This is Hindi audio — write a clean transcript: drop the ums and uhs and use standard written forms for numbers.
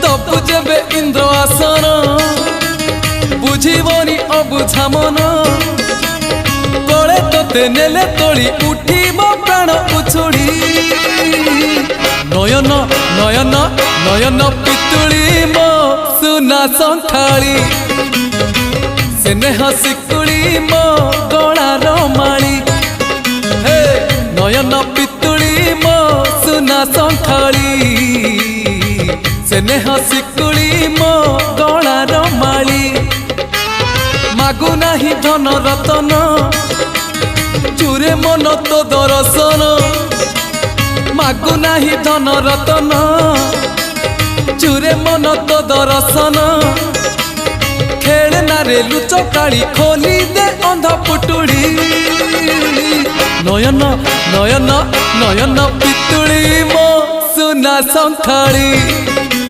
तपु जेबे इंद्र आसन बुझीबनी अबुझा मन कले तोते नेले तोली उठीब प्राण उछुड़ी नयन नयन नयन पितुड़ी मो सुना संखाली स्नेह शिकुड़ी मो गलार माली हे नयन पितुड़ी मो सुना संखाली स्नेह शिकुड़ी मो गलार माली मागु नाही धन रतन चूरे मन तो दर्शन मागु नाही धन रतन चूरे मन तो दर्शन खेलना रे लुचकाड़ी खोली दे अंधा पुटुड़ी नयन नयन नयन पितुड़ी मो सुना संखाली।